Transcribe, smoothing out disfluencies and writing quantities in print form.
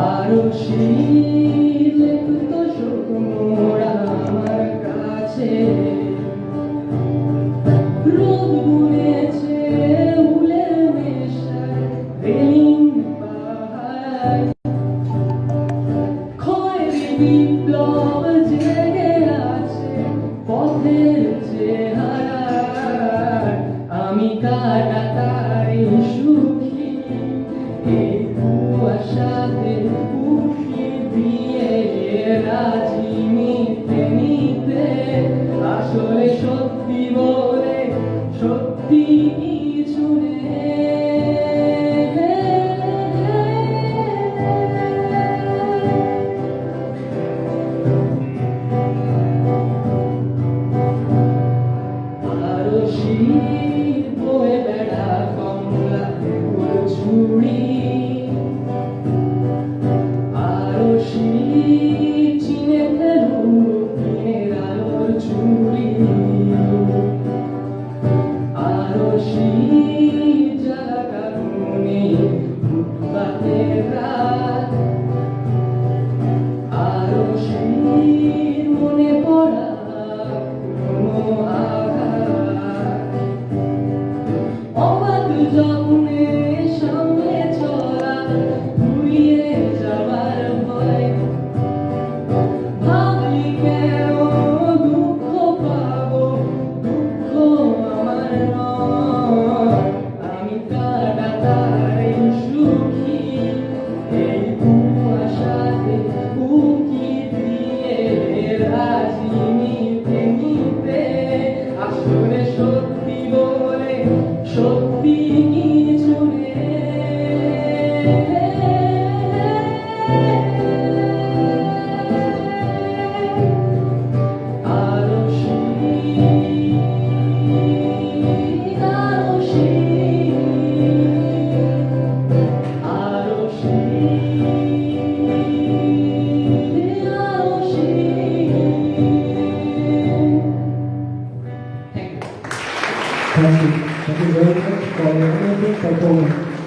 আরশি লেপ্ত মোরা আমার কাছে রোদ বুনেছে উলের নেশায় রেলিং পাহাড় খয়েরি বিপ্লব জেগে আছে পথের চেহারায় আমি কাটাতারি সুখী এই কুয়াশাতে উঠি দিয়ে রাজি নিতে নিতে আসলে সত্যি বলে সত্যি কিছু আরশি বয়ে বেড়া কমলা ছুড়ি আরশি চিনে ফেলু দিনের আলোর ছুড়ি আরশি জ্বালা কারণে ফুটপাতের রাত আরশির মনে পড়া কোনো আঘাত অবাক যত্নে সামনে চলা ঘুরিয়ে যাবার ভয় ভাবলি কেন দুঃখ পাবো দুঃখ আমার নয় আমি কাটাতারি সুখী এই কুয়াশাতে উকি দিয়ে রাজি নিতে নিতে আসলে সত্যি বলে সত্যি কিছু আরশি আরশি আরশি আরশি Thank you. Thank you very much for your amazing performance.